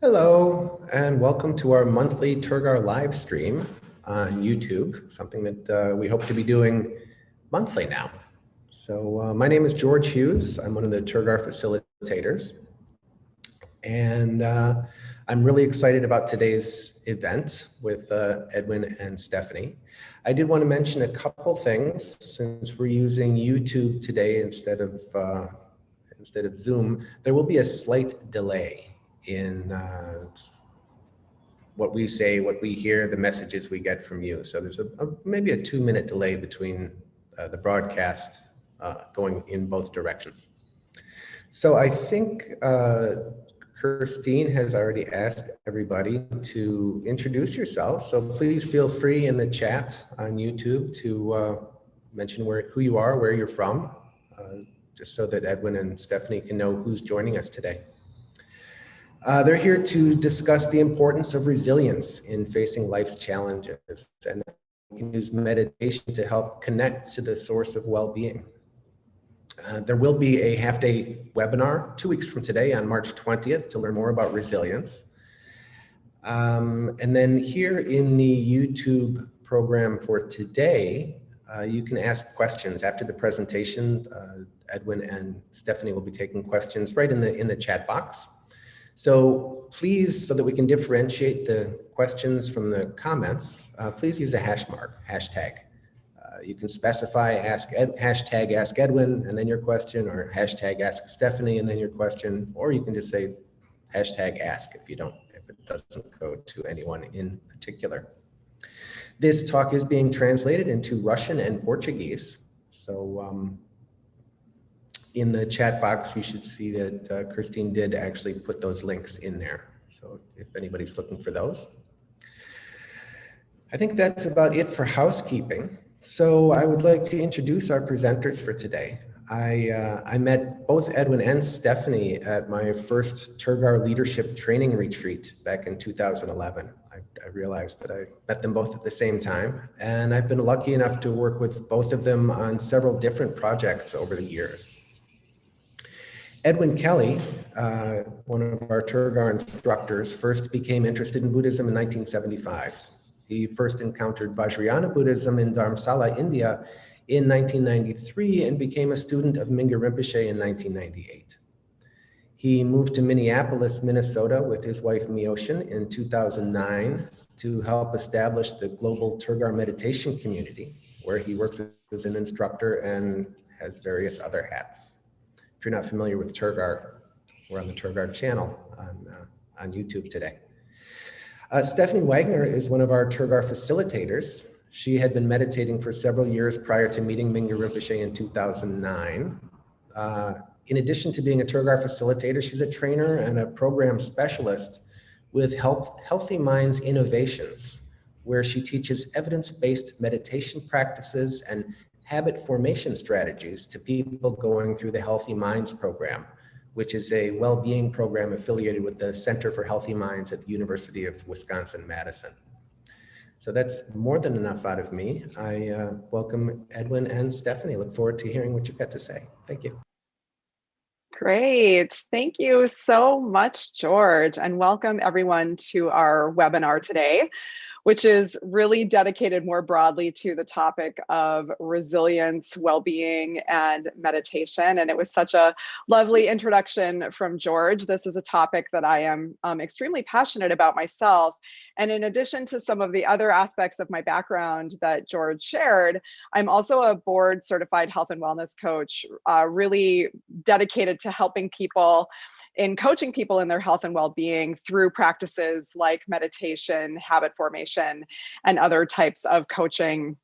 Hello, and welcome to our monthly Tergar live stream on YouTube, something that we hope to be doing monthly now. So my name is George Hughes. I'm one of the Tergar facilitators, and I'm really excited about today's event with Edwin and Stephanie. I did want to mention a couple things since we're using YouTube today instead of Zoom. There will be a slight delay in what we say, what we hear, the messages we get from you. So there's maybe a 2-minute delay between the broadcast going in both directions. So I think Christine has already asked everybody to introduce yourself. So please feel free in the chat on YouTube to mention who you are, where you're from, just so that Edwin and Stephanie can know who's joining us today. They're here to discuss the importance of resilience in facing life's challenges, and we can use meditation to help connect to the source of well-being. There will be a half-day webinar 2 weeks from today on March 20th to learn more about resilience. And then here in the YouTube program for today, you can ask questions after the presentation. Edwin and Stephanie will be taking questions right in the chat box. So please, so that we can differentiate the questions from the comments, please use a hashtag. You can specify hashtag ask Edwin and then your question, or hashtag ask Stephanie and then your question, or you can just say hashtag ask if it doesn't go to anyone in particular. This talk is being translated into Russian and Portuguese. So in the chat box, you should see that Christine did actually put those links in there. So if anybody's looking for those. I think that's about it for housekeeping. So I would like to introduce our presenters for today. I met both Edwin and Stephanie at my first Tergar leadership training retreat back in 2011. I realized that I met them both at the same time, and I've been lucky enough to work with both of them on several different projects over the years. Edwin Kelley, one of our Tergar instructors, first became interested in Buddhism in 1975. He first encountered Vajrayana Buddhism in Dharamsala, India in 1993 and became a student of Mingyur Rinpoche in 1998. He moved to Minneapolis, Minnesota with his wife Mioshin in 2009 to help establish the global Tergar Meditation Community, where he works as an instructor and has various other hats. If you're not familiar with Tergar, we're on the Tergar channel on YouTube today. Stephanie Wagner is one of our Tergar facilitators. She had been meditating for several years prior to meeting Mingyur Rinpoche in 2009. In addition to being a Tergar facilitator, she's a trainer and a program specialist with Healthy Minds Innovations, where she teaches evidence-based meditation practices and habit formation strategies to people going through the Healthy Minds program, which is a well-being program affiliated with the Center for Healthy Minds at the University of Wisconsin-Madison. So that's more than enough out of me. I welcome Edwin and Stephanie. Look forward to hearing what you've got to say. Thank you. Great. Thank you so much, George, and welcome everyone to our webinar today, which is really dedicated more broadly to the topic of resilience, well-being, and meditation. And it was such a lovely introduction from George. This is a topic that I am extremely passionate about myself. And in addition to some of the other aspects of my background that George shared, I'm also a board certified health and wellness coach, really dedicated to helping people in coaching people in their health and well-being through practices like meditation, habit formation, and other types of coaching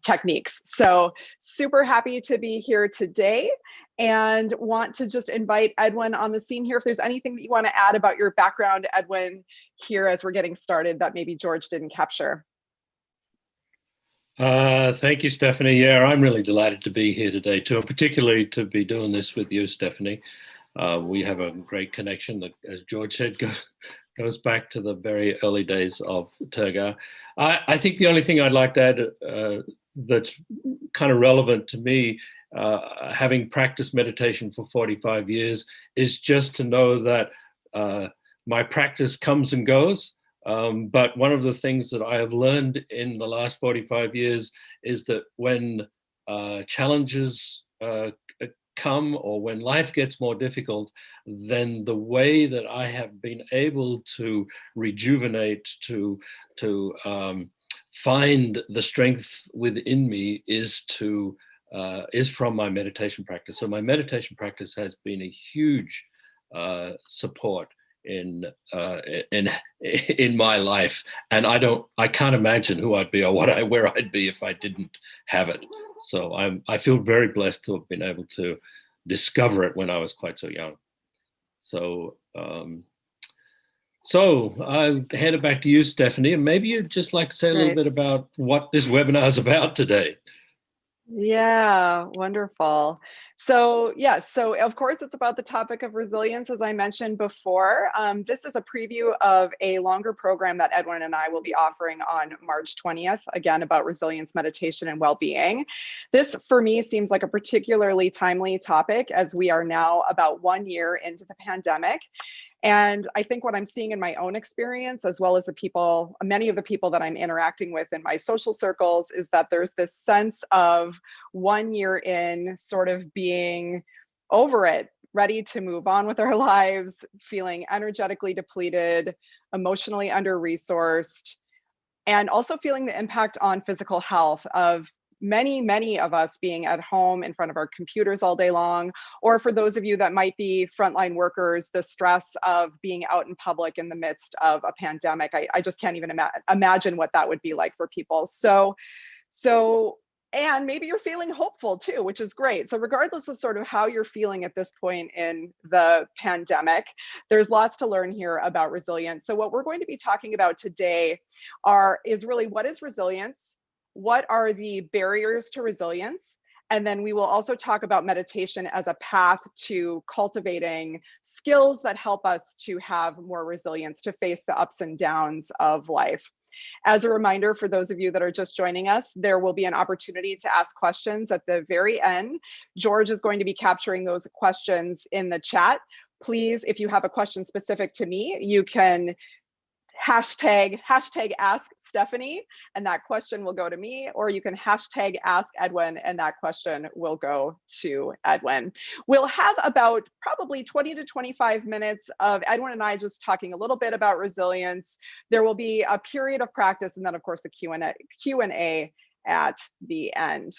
techniques. So super happy to be here today and want to just invite Edwin on the scene here. If there's anything that you want to add about your background, Edwin, here as we're getting started that maybe George didn't capture. Thank you, Stephanie. Yeah, I'm really delighted to be here today too, and particularly to be doing this with you, Stephanie. We have a great connection that, as George said, goes back to the very early days of Tergar. I think the only thing I'd like to add that's kind of relevant to me, having practiced meditation for 45 years, is just to know that my practice comes and goes. But one of the things that I have learned in the last 45 years is that when challenges come, or when life gets more difficult, then the way that I have been able to rejuvenate, to find the strength within me is from my meditation practice. So my meditation practice has been a huge support in my life, and I can't imagine who I'd be or where I'd be if I didn't have it. So I feel very blessed to have been able to discover it when I was quite so young. So I'll hand it back to you, Stephanie, and maybe you'd just like to say a little bit about what this webinar is about today. Yeah, wonderful. So so of course it's about the topic of resilience, as I mentioned before. This is a preview of a longer program that Edwin and I will be offering on March 20th, again, about resilience, meditation, and well-being. This, for me, seems like a particularly timely topic as we are now about 1 year into the pandemic. And I think what I'm seeing in my own experience, as well as many of the people that I'm interacting with in my social circles, is that there's this sense of 1 year in, sort of being over it, ready to move on with our lives, feeling energetically depleted, emotionally under-resourced, and also feeling the impact on physical health of many of us being at home in front of our computers all day long, or for those of you that might be frontline workers, the stress of being out in public in the midst of a pandemic. I just can't even imagine what that would be like for people. So, and maybe you're feeling hopeful too, which is great. So regardless of sort of how you're feeling at this point in the pandemic, there's lots to learn here about resilience. So what we're going to be talking about today is really, what is resilience? What are the barriers to resilience? And then we will also talk about meditation as a path to cultivating skills that help us to have more resilience to face the ups and downs of life. As a reminder, for those of you that are just joining us, there will be an opportunity to ask questions at the very end. George is going to be capturing those questions in the chat. Please, if you have a question specific to me, you can hashtag ask Stephanie, and that question will go to me, or you can hashtag ask Edwin, and that question will go to Edwin. We'll have about probably 20 to 25 minutes of Edwin and I just talking a little bit about resilience. There will be a period of practice, and then of course the Q&A at the end.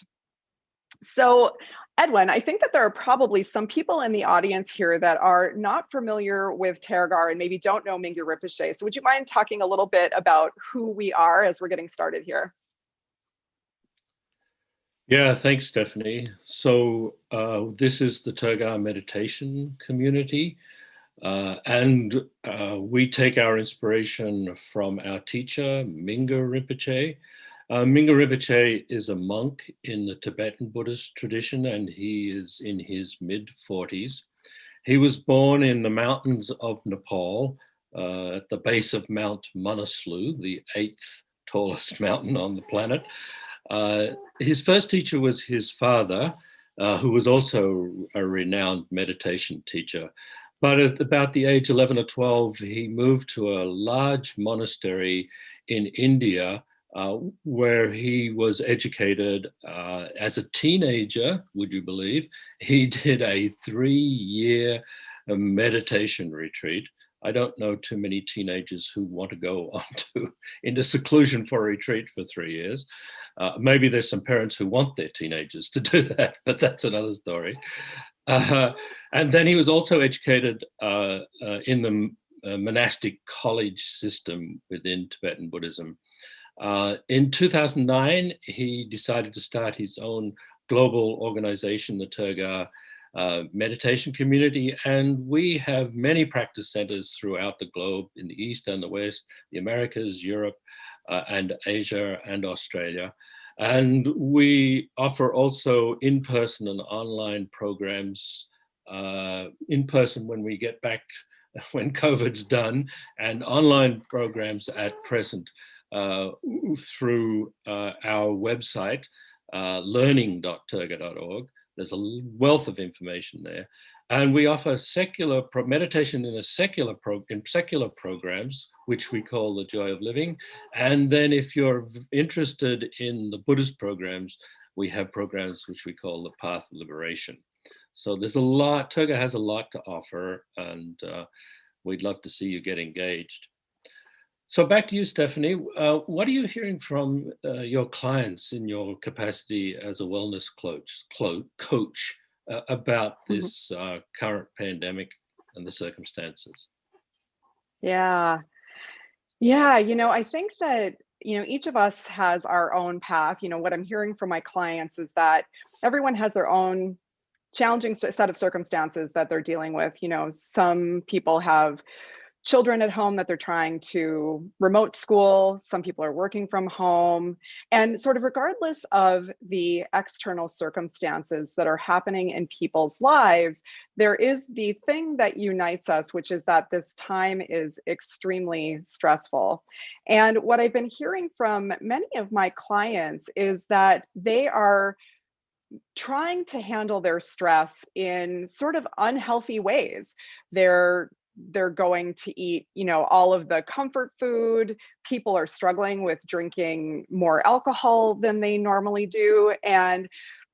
So Edwin, I think that there are probably some people in the audience here that are not familiar with Tergar and maybe don't know Mingyur Rinpoche. So would you mind talking a little bit about who we are as we're getting started here? Yeah, thanks, Stephanie. So this is the Tergar Meditation Community, and we take our inspiration from our teacher, Mingyur Rinpoche. Mingyur Rinpoche is a monk in the Tibetan Buddhist tradition, and he is in his mid-40s. He was born in the mountains of Nepal, at the base of Mount Manaslu, the 8th tallest mountain on the planet. His first teacher was his father, who was also a renowned meditation teacher. But at about the age 11 or 12, he moved to a large monastery in India, where he was educated as a teenager, would you believe? He did a 3-year meditation retreat. I don't know too many teenagers who want to go into seclusion for a retreat for 3 years. Maybe there's some parents who want their teenagers to do that, but that's another story. And then he was also educated in the monastic college system within Tibetan Buddhism. In 2009, he decided to start his own global organization, the Tergar Meditation Community, and we have many practice centers throughout the globe, in the East and the West, the Americas, Europe, and Asia and Australia. And we offer also in-person and online programs, in person when we get back, when COVID's done, and online programs at present through our website, learning.tergar.org. There's a wealth of information there. And we offer secular meditation in secular programs, which we call the Joy of Living. And then if you're interested in the Buddhist programs, we have programs which we call the Path of Liberation. So there's a lot, Tergar has a lot to offer, and we'd love to see you get engaged. So back to you, Stephanie. What are you hearing from your clients in your capacity as a wellness coach about this current pandemic and the circumstances? Yeah, I think that, each of us has our own path. What I'm hearing from my clients is that everyone has their own challenging set of circumstances that they're dealing with. Some people have children at home that they're trying to remote school. Some people are working from home. And sort of regardless of the external circumstances that are happening in people's lives, there is the thing that unites us, which is that this time is extremely stressful. And what I've been hearing from many of my clients is that they are trying to handle their stress in sort of unhealthy ways. They're going to eat, all of the comfort food. People are struggling with drinking more alcohol than they normally do. And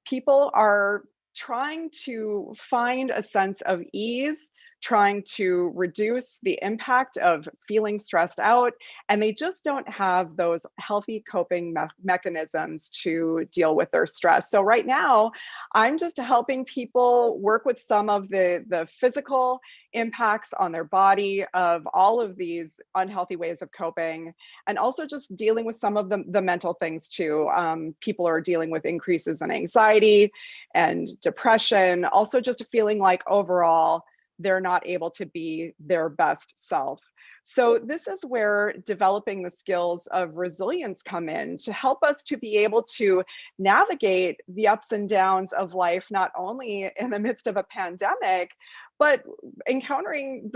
people are trying to find a sense of ease, trying to reduce the impact of feeling stressed out, and they just don't have those healthy coping mechanisms to deal with their stress. So right now, I'm just helping people work with some of the physical impacts on their body of all of these unhealthy ways of coping, and also just dealing with some of the mental things too. People are dealing with increases in anxiety and depression, also just feeling like overall they're not able to be their best self. So this is where developing the skills of resilience come in to help us to be able to navigate the ups and downs of life, not only in the midst of a pandemic, but encountering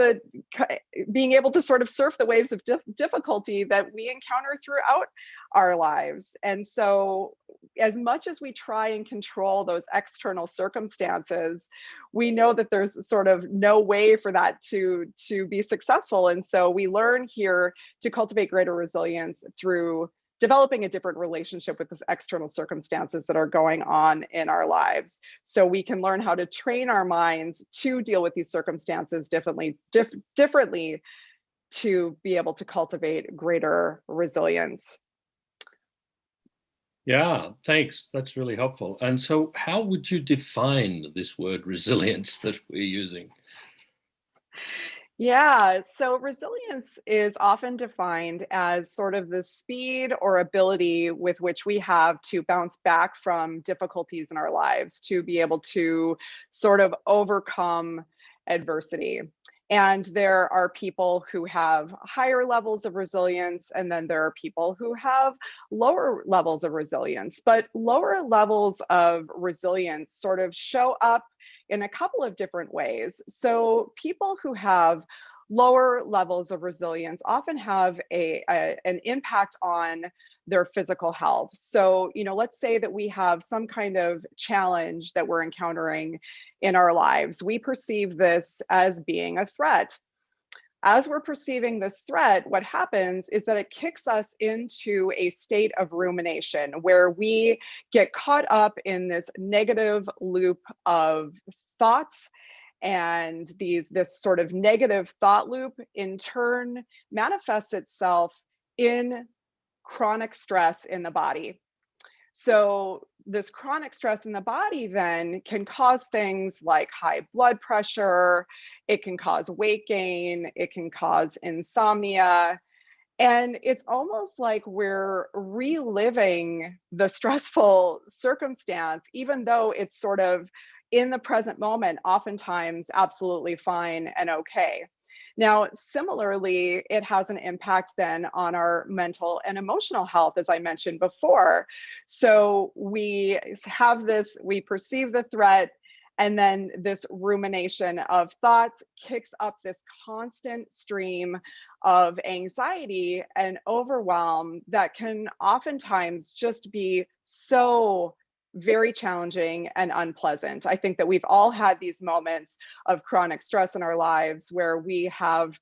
being able to sort of surf the waves of difficulty that we encounter throughout our lives. And so as much as we try and control those external circumstances, we know that there's sort of no way for that to be successful. And so we learn here to cultivate greater resilience through developing a different relationship with the external circumstances that are going on in our lives. So we can learn how to train our minds to deal with these circumstances differently to be able to cultivate greater resilience. Yeah, thanks. That's really helpful. And so how would you define this word resilience that we're using? Yeah, so resilience is often defined as sort of the speed or ability with which we have to bounce back from difficulties in our lives, to be able to sort of overcome adversity. And there are people who have higher levels of resilience, and then there are people who have lower levels of resilience. But lower levels of resilience sort of show up in a couple of different ways. So people who have lower levels of resilience often have an impact on their physical health. So, let's say that we have some kind of challenge that we're encountering in our lives. We perceive this as being a threat. As we're perceiving this threat, what happens is that it kicks us into a state of rumination where we get caught up in this negative loop of thoughts. And this sort of negative thought loop in turn manifests itself in chronic stress in the body. So this chronic stress in the body then can cause things like high blood pressure, it can cause weight gain, it can cause insomnia. And it's almost like we're reliving the stressful circumstance, even though it's sort of in the present moment, oftentimes absolutely fine and okay. Now, similarly, it has an impact then on our mental and emotional health, as I mentioned before. So we perceive the threat, and then this rumination of thoughts kicks up this constant stream of anxiety and overwhelm that can oftentimes just be so very challenging and unpleasant. I think that we've all had these moments of chronic stress in our lives where we have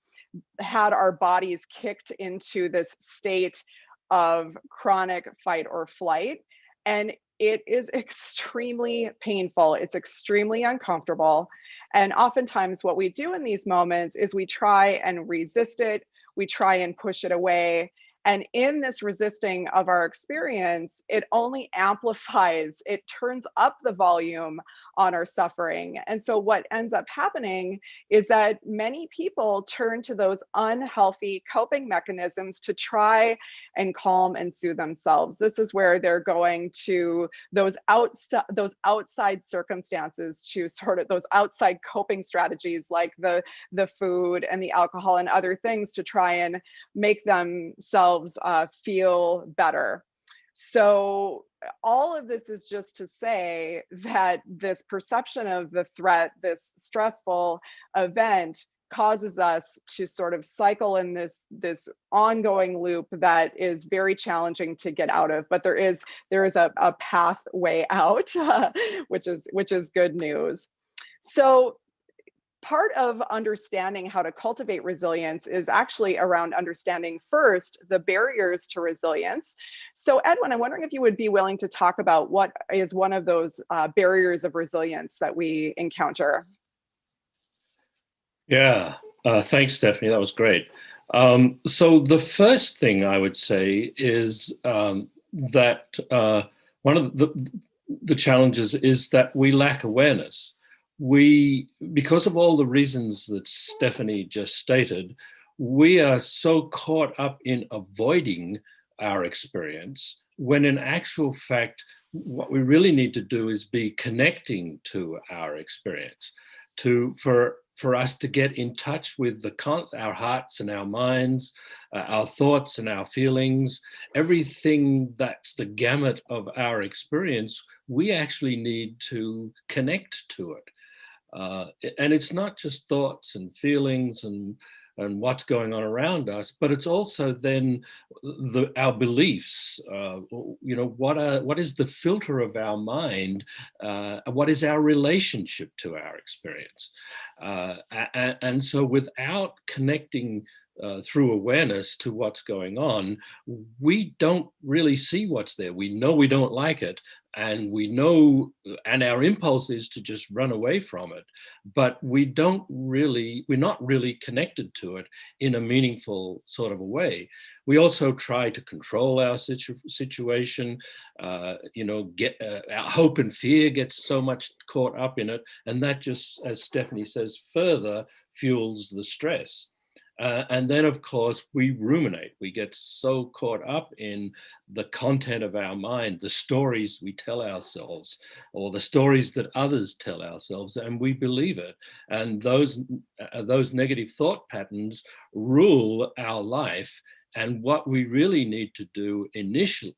had our bodies kicked into this state of chronic fight or flight. And it is extremely painful. It's extremely uncomfortable. And oftentimes what we do in these moments is we try and resist it. We try and push it away. And in this resisting of our experience, it only amplifies, it turns up the volume on our suffering. And so what ends up happening is that many people turn to those unhealthy coping mechanisms to try and calm and soothe themselves. This is where they're going to those outside circumstances, to sort of those outside coping strategies like the food and the alcohol and other things to try and make themselves feel better. So all of this is just to say that this perception of the threat, this stressful event, causes us to sort of cycle in this ongoing loop that is very challenging to get out of. But there is a pathway out, which is good news. So part of understanding how to cultivate resilience is actually around understanding first the barriers to resilience. So Edwin, I'm wondering if you would be willing to talk about what is one of those barriers of resilience that we encounter. Yeah, thanks, Stephanie. That was great. So the first thing I would say is that one of the challenges is that we lack awareness. Because of all the reasons that Stephanie just stated, we are so caught up in avoiding our experience, when in actual fact, what we really need to do is be connecting to our experience, for us to get in touch with our hearts and our minds, our thoughts and our feelings, everything that's the gamut of our experience, we actually need to connect to it. And it's not just thoughts and feelings and what's going on around us, but it's also then our beliefs. What is the filter of our mind? What is our relationship to our experience? And so without connecting through awareness to what's going on, we don't really see what's there. We know we don't like it, and and our impulse is to just run away from it, but we're not really connected to it in a meaningful sort of a way. We also try to control our situation, our hope and fear gets so much caught up in it, and that just, as Stephanie says, further fuels the stress. And then, of course, we ruminate. We get so caught up in the content of our mind, the stories we tell ourselves, or the stories that others tell ourselves, and we believe it. And those negative thought patterns rule our life. And what we really need to do initially,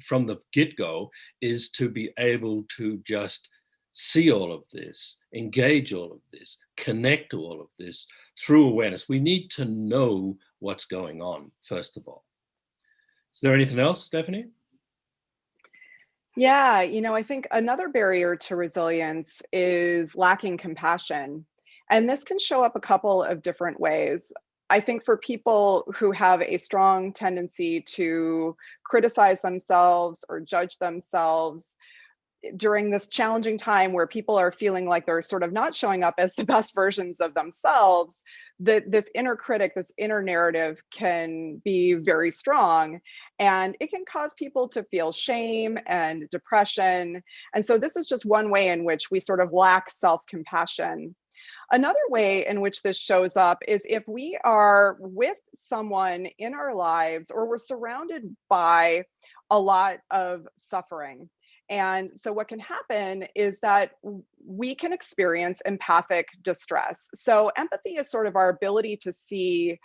from the get-go, is to be able to just see all of this, engage all of this, connect to all of this through awareness. We need to know what's going on, first of all. Is there anything else, Stephanie? Yeah, I think another barrier to resilience is lacking compassion. And this can show up a couple of different ways. I think for people who have a strong tendency to criticize themselves or judge themselves during this challenging time where people are feeling like they're sort of not showing up as the best versions of themselves, this inner critic, this inner narrative can be very strong, and it can cause people to feel shame and depression. And so this is just one way in which we sort of lack self-compassion. Another way in which this shows up is if we are with someone in our lives, or we're surrounded by a lot of suffering. And so what can happen is that we can experience empathic distress. So empathy is sort of our ability to see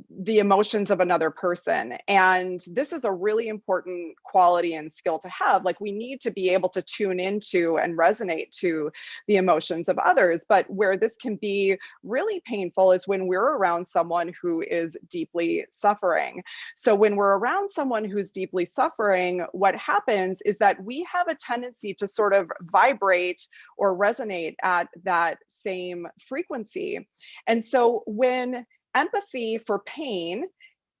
the emotions of another person. And this is a really important quality and skill to have. Like, we need to be able to tune into and resonate to the emotions of others. But where this can be really painful is when we're around someone who is deeply suffering. So when we're around someone who's deeply suffering, what happens is that we have a tendency to sort of vibrate or resonate at that same frequency. And so when empathy for pain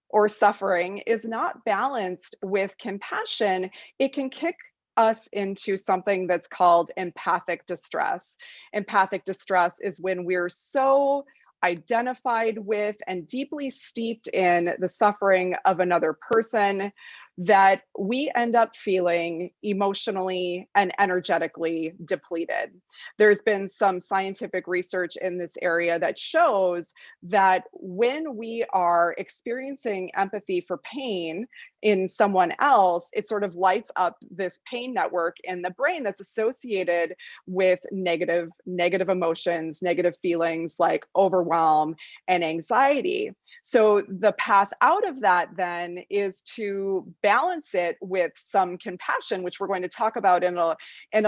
or suffering is not balanced with compassion, it can kick us into something that's called empathic distress. Empathic distress is when we're so identified with and deeply steeped in the suffering of another person that we end up feeling emotionally and energetically depleted. There's been some scientific research in this area that shows that when we are experiencing empathy for pain in someone else, it sort of lights up this pain network in the brain that's associated with negative emotions, negative feelings like overwhelm and anxiety. So the path out of that then is to balance it with some compassion, which we're going to talk about in a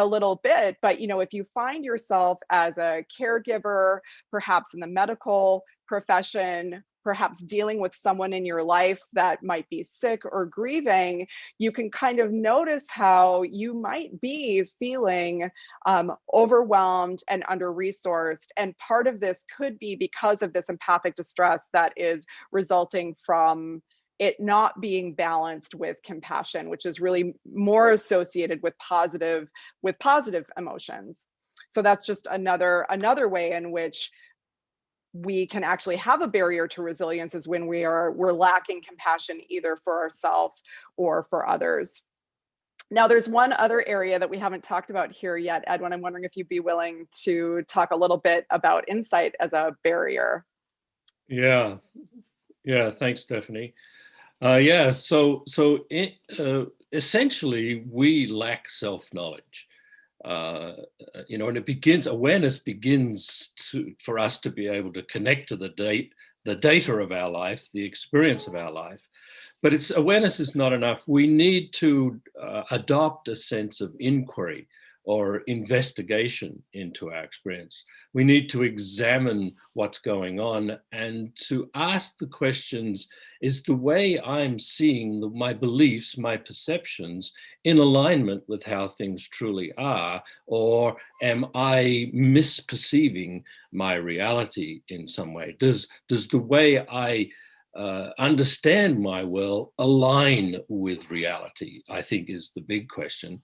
little bit. But, you know, if you find yourself as a caregiver, perhaps in the medical profession, perhaps dealing with someone in your life that might be sick or grieving, you can kind of notice how you might be feeling overwhelmed and under-resourced. And part of this could be because of this empathic distress that is resulting from it not being balanced with compassion, which is really more associated with positive emotions. So that's just another way in which we can actually have a barrier to resilience, is when we're lacking compassion either for ourselves or for others. Now, there's one other area that we haven't talked about here yet, Edwin. I'm wondering if you'd be willing to talk a little bit about insight as a barrier. Yeah, thanks, Stephanie. Essentially, we lack self-knowledge. And awareness begins for us to be able to connect to the data of our life, the experience of our life. But awareness is not enough. We need to adopt a sense of inquiry or investigation into our experience. We need to examine what's going on and to ask the questions, is the way I'm seeing my beliefs, my perceptions, in alignment with how things truly are? Or am I misperceiving my reality in some way? Does the way I understand my world align with reality, I think, is the big question.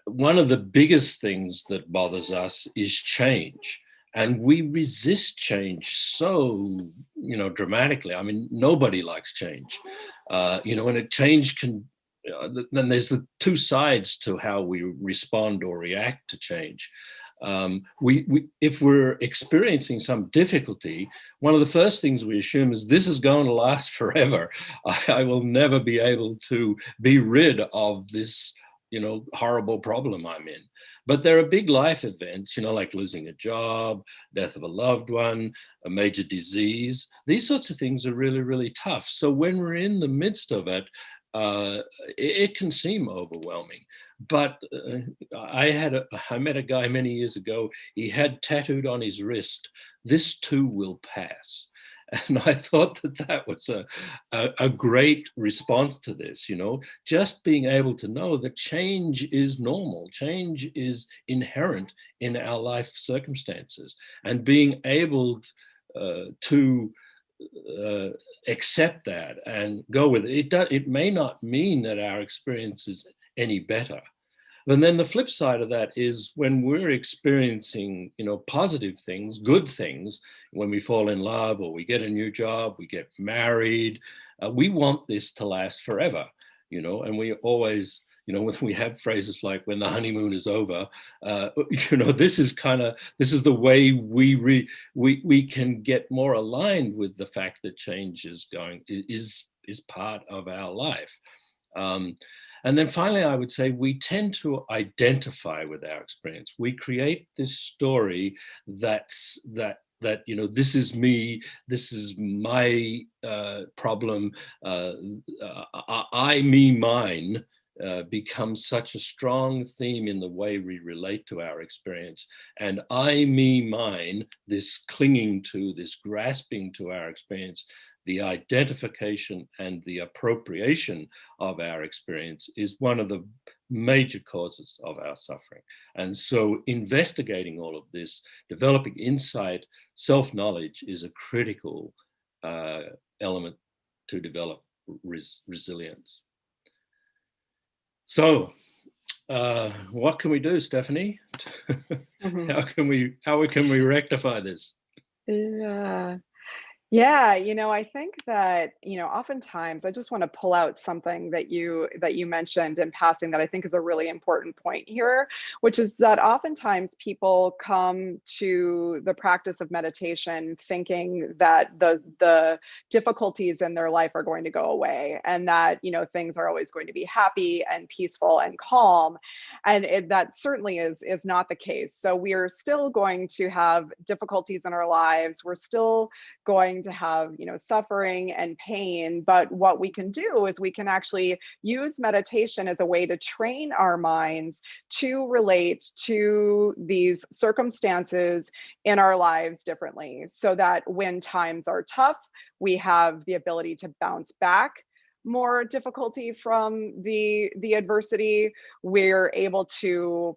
One of the biggest things that bothers us is change. And we resist change so, dramatically. I mean, nobody likes change. And change can, then there's the two sides to how we respond or react to change. If we're experiencing some difficulty, one of the first things we assume is this is going to last forever. I will never be able to be rid of this, horrible problem I'm in. But there are big life events, like losing a job, death of a loved one, a major disease. These sorts of things are really, really tough. So when we're in the midst of it, it can seem overwhelming. But I met a guy many years ago. He had tattooed on his wrist, "This too will pass." And I thought that was a great response to this, just being able to know that change is normal, change is inherent in our life circumstances, and being able to accept that and go with it. It may not mean that our experience is any better. And then the flip side of that is when we're experiencing, positive things, good things, when we fall in love or we get a new job, we get married, we want this to last forever, and we always, when we have phrases like when the honeymoon is over, this is the way we can get more aligned with the fact that change is part of our life. And then finally, I would say we tend to identify with our experience. We create this story that this is me, this is my problem, I, me, mine. Becomes such a strong theme in the way we relate to our experience. And I, me, mine, this clinging to, this grasping to our experience, the identification and the appropriation of our experience is one of the major causes of our suffering. And so investigating all of this, developing insight, self-knowledge is a critical element to develop resilience. So, what can we do, Stephanie? Mm-hmm. How can we rectify this? Yeah, I think that, oftentimes I just want to pull out something that you mentioned in passing that I think is a really important point here, which is that oftentimes people come to the practice of meditation thinking that the difficulties in their life are going to go away, and that, things are always going to be happy and peaceful and calm. And that certainly is not the case. So we are still going to have difficulties in our lives. We're still going to have, suffering and pain. But what we can do is we can actually use meditation as a way to train our minds to relate to these circumstances in our lives differently, so that when times are tough, we have the ability to bounce back more difficulty from the adversity. We're able to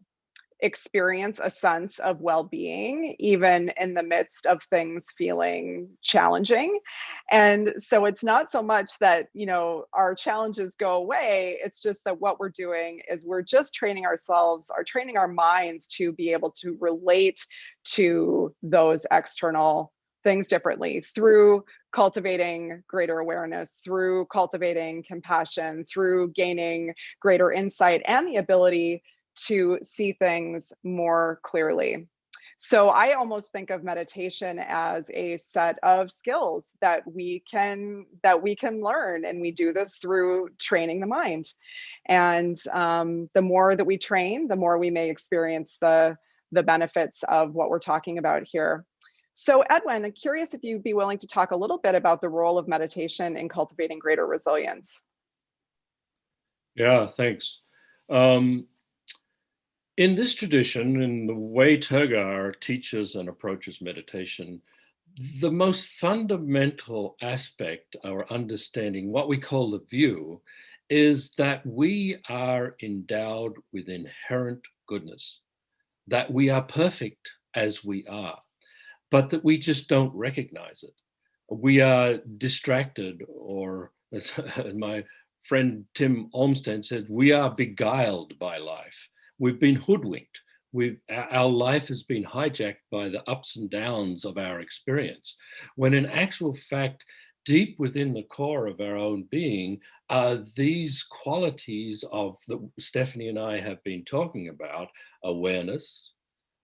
experience a sense of well-being even in the midst of things feeling challenging. And so it's not so much that our challenges go away, it's just that what we're doing is we're just training our minds to be able to relate to those external things differently through cultivating greater awareness, through cultivating compassion, through gaining greater insight and the ability to see things more clearly. So I almost think of meditation as a set of skills that we can learn, and we do this through training the mind. And the more that we train, the more we may experience the benefits of what we're talking about here. So Edwin, I'm curious if you'd be willing to talk a little bit about the role of meditation in cultivating greater resilience. Yeah, thanks. In this tradition, in the way Tergar teaches and approaches meditation, the most fundamental aspect or understanding, what we call the view, is that we are endowed with inherent goodness, that we are perfect as we are, but that we just don't recognize it. We are distracted, or as my friend Tim Olmsted said, we are beguiled by life. We've been hoodwinked. Our life has been hijacked by the ups and downs of our experience, when in actual fact, deep within the core of our own being are these qualities that Stephanie and I have been talking about: awareness,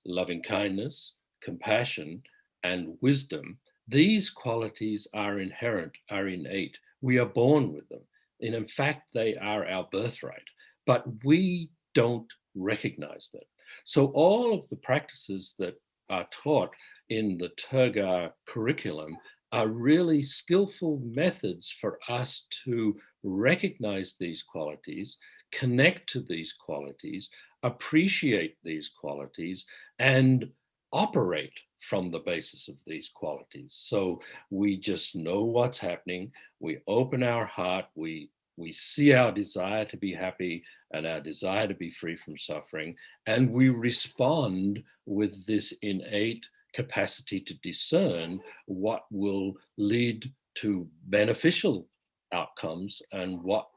loving kindness, compassion, and wisdom. These qualities are inherent, are innate. We are born with them. And in fact, they are our birthright, but we don't recognize them. So all of the practices that are taught in the Tergar curriculum are really skillful methods for us to recognize these qualities, connect to these qualities, appreciate these qualities, and operate from the basis of these qualities. So we just know what's happening. We open our heart. We see our desire to be happy and our desire to be free from suffering, and we respond with this innate capacity to discern what will lead to beneficial outcomes and what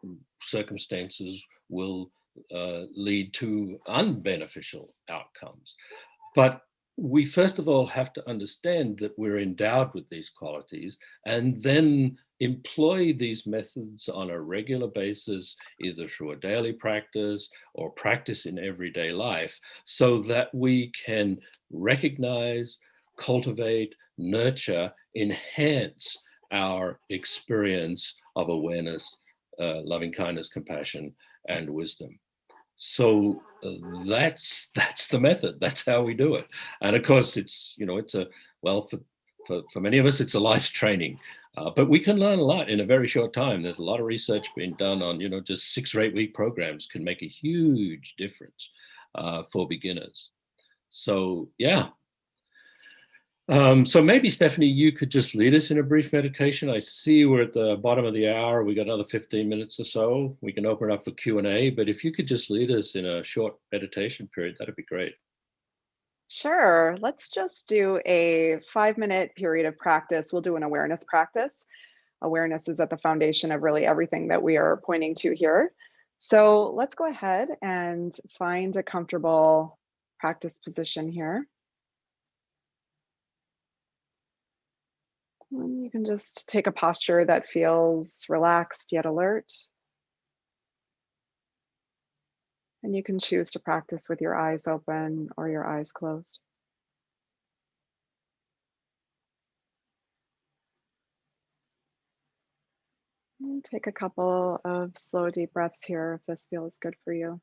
circumstances will lead to unbeneficial outcomes. But we first of all have to understand that we're endowed with these qualities, and then employ these methods on a regular basis, either through a daily practice or practice in everyday life, so that we can recognize, cultivate, nurture, enhance our experience of awareness, loving kindness, compassion, and wisdom. So that's the method. That's how we do it. And of course, it's for many of us, it's a life training. But we can learn a lot in a very short time. There's a lot of research being done on, just 6 or 8 week programs can make a huge difference for beginners. So, yeah. So maybe, Stephanie, you could just lead us in a brief meditation. I see we're at the bottom of the hour. We got another 15 minutes or so. We can open it up for Q&A, but if you could just lead us in a short meditation period, that'd be great. Sure. Let's just do a 5-minute period of practice. We'll do an awareness practice. Awareness is at the foundation of really everything that we are pointing to here. So let's go ahead and find a comfortable practice position here. And you can just take a posture that feels relaxed yet alert. And you can choose to practice with your eyes open or your eyes closed. And take a couple of slow, deep breaths here if this feels good for you.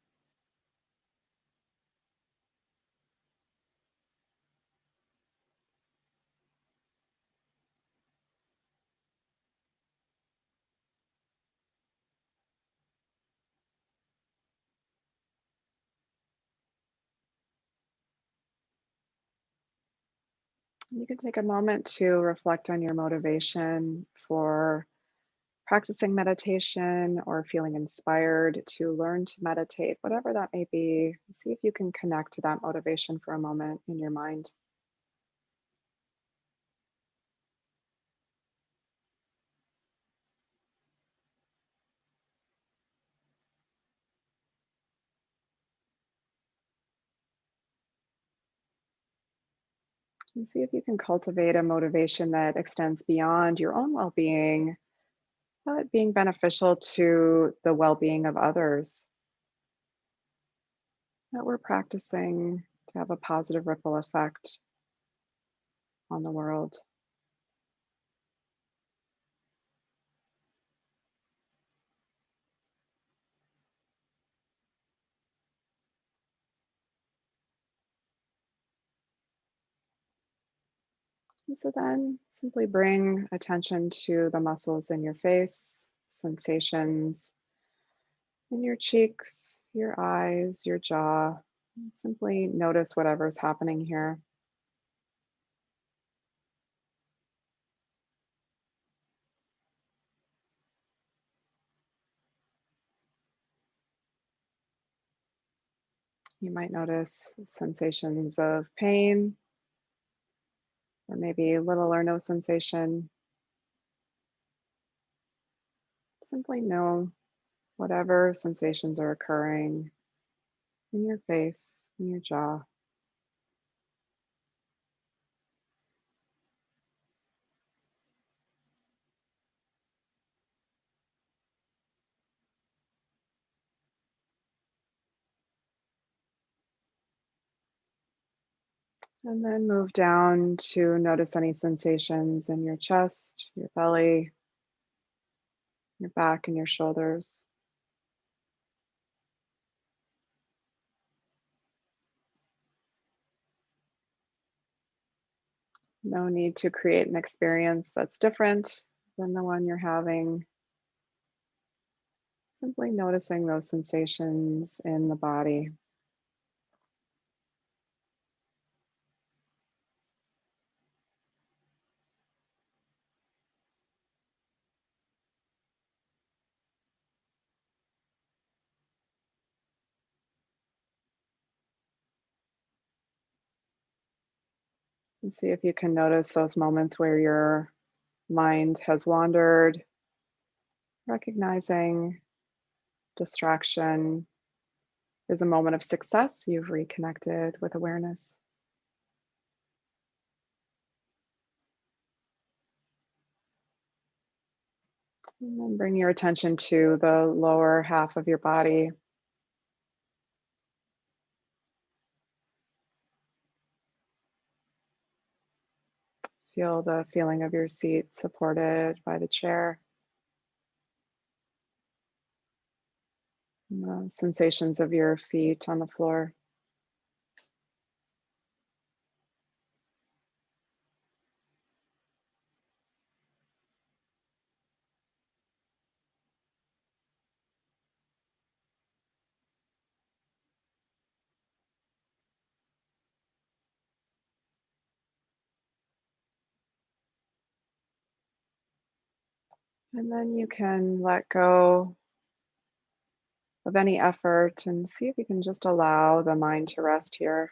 You can take a moment to reflect on your motivation for practicing meditation or feeling inspired to learn to meditate, whatever that may be. See if you can connect to that motivation for a moment in your mind. And see if you can cultivate a motivation that extends beyond your own well-being, but being beneficial to the well-being of others. That we're practicing to have a positive ripple effect on the world. And so then simply bring attention to the muscles in your face, sensations in your cheeks, your eyes, your jaw. Simply notice whatever's happening here. You might notice sensations of pain, or maybe little or no sensation. Simply know whatever sensations are occurring in your face, in your jaw. And then move down to notice any sensations in your chest, your belly, your back, and your shoulders. No need to create an experience that's different than the one you're having. Simply noticing those sensations in the body. And see if you can notice those moments where your mind has wandered, recognizing distraction is a moment of success. You've reconnected with awareness. And then bring your attention to the lower half of your body. Feel the feeling of your seat supported by the chair. Sensations of your feet on the floor. And then you can let go of any effort and see if you can just allow the mind to rest here.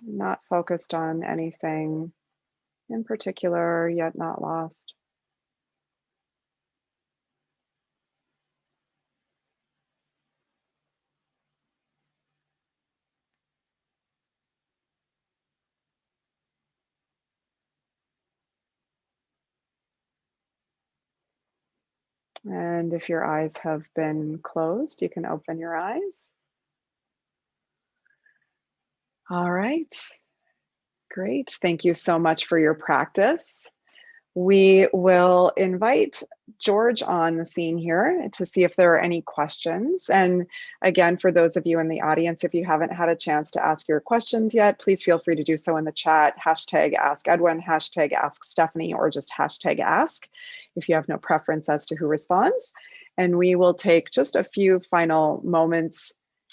Not focused on anything in particular, yet not lost. And if your eyes have been closed, you can open your eyes. All right, great. Thank you so much for your practice. We will invite George on the scene here to see if there are any questions. And again, for those of you in the audience, if you haven't had a chance to ask your questions yet, please feel free to do so in the chat. Hashtag Ask Edwin, hashtag Ask Stephanie, or just hashtag Ask if you have no preference as to who responds. And we will take just a few final moments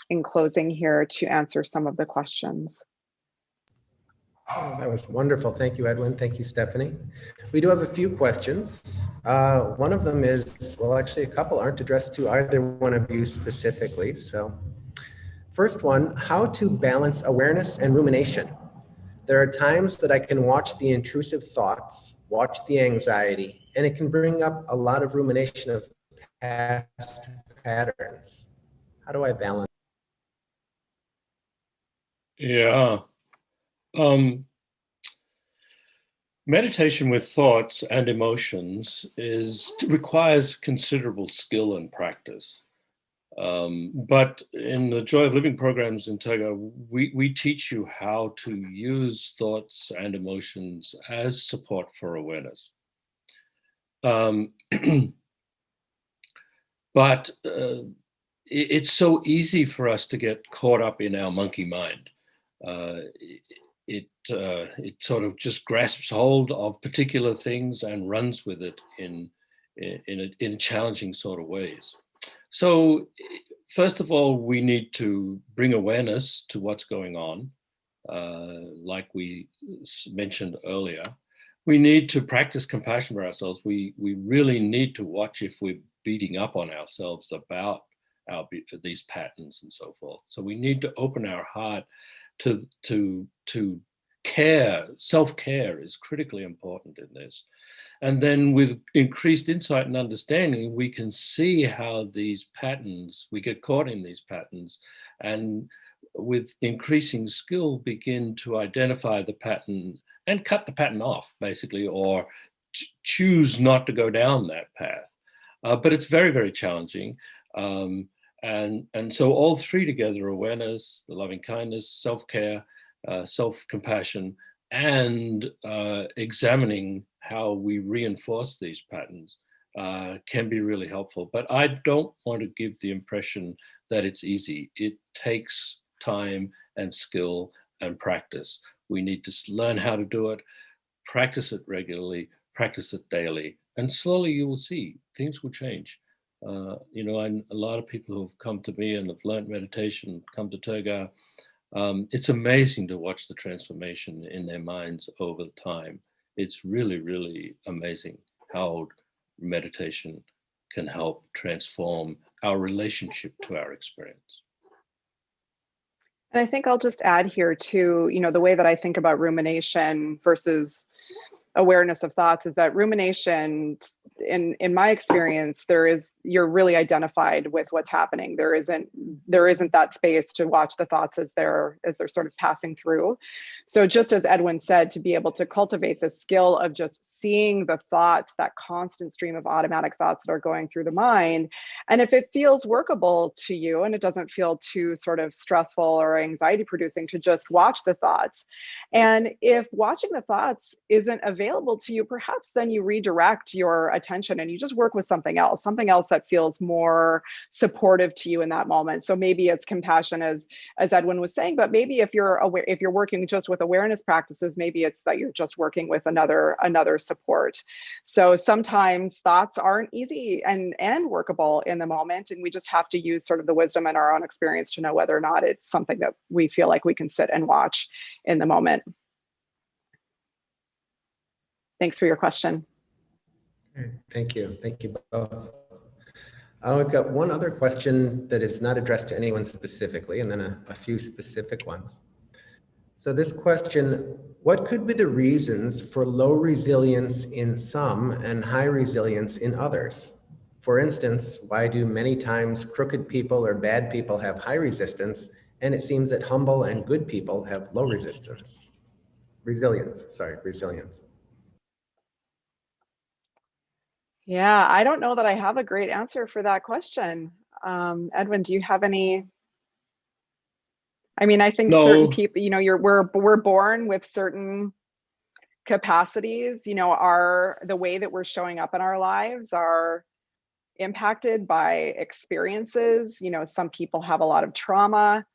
in closing here to answer some of the questions. Oh, that was wonderful. Thank you, Edwin. Thank you, Stephanie. We do have a few questions. One of them is, well, actually a couple aren't addressed to either one of you specifically. So first one, how to balance awareness and rumination. There are times that I can watch the intrusive thoughts, watch the anxiety, and it can bring up a lot of rumination of past patterns. How do I balance? Yeah. Meditation with thoughts and emotions requires considerable skill and practice. But in the Joy of Living programs in Tergar, we teach you how to use thoughts and emotions as support for awareness. But it's so easy for us to get caught up in our monkey mind. It sort of just grasps hold of particular things and runs with it in challenging sort of ways. So first of all, we need to bring awareness to what's going on, like we mentioned earlier. We need to practice compassion for ourselves. We really need to watch if we're beating up on ourselves about these patterns and so forth. So we need to open our heart to care. Self-care is critically important in this. And then with increased insight and understanding, we can see how these patterns, we get caught in these patterns, and with increasing skill, begin to identify the pattern and cut the pattern off, basically, or choose not to go down that path. But it's very, very challenging. And so all three together, awareness, the loving kindness, self-care, self-compassion, and examining how we reinforce these patterns can be really helpful. But I don't want to give the impression that it's easy. It takes time and skill and practice. We need to learn how to do it, practice it regularly, practice it daily, and slowly you will see things will change. You know, a lot of people who have come to me and have learned meditation, come to Tergar, it's amazing to watch the transformation in their minds over time. It's really, really amazing how meditation can help transform our relationship to our experience. And I think I'll just add here too, you know, the way that I think about rumination versus awareness of thoughts is that rumination, in my experience, you're really identified with what's happening. There isn't that space to watch the thoughts as they're sort of passing through. So just as Edwin said, to be able to cultivate the skill of just seeing the thoughts, that constant stream of automatic thoughts that are going through the mind. And if it feels workable to you and it doesn't feel too sort of stressful or anxiety producing, to just watch the thoughts. And if watching the thoughts isn't available to you, perhaps then you redirect your attention attention and you just work with something else that feels more supportive to you in that moment. So maybe it's compassion, as Edwin was saying, but maybe if you're aware, if you're working just with awareness practices, maybe it's that you're just working with another support. So sometimes thoughts aren't easy and workable in the moment, and we just have to use sort of the wisdom and our own experience to know whether or not it's something that we feel like we can sit and watch in the moment. Thanks for your question. Thank you. Thank you both. We've got one other question that is not addressed to anyone specifically, and then a few specific ones. So this question, what could be the reasons for low resilience in some and high resilience in others? For instance, why do many times crooked people or bad people have high resistance, and it seems that humble and good people have low resilience? Yeah, I don't know that I have a great answer for that question. Edwin, do you have any? I mean, I think certain people, you know, we're born with certain capacities, you know, the way that we're showing up in our lives are impacted by experiences. You know, some people have a lot of trauma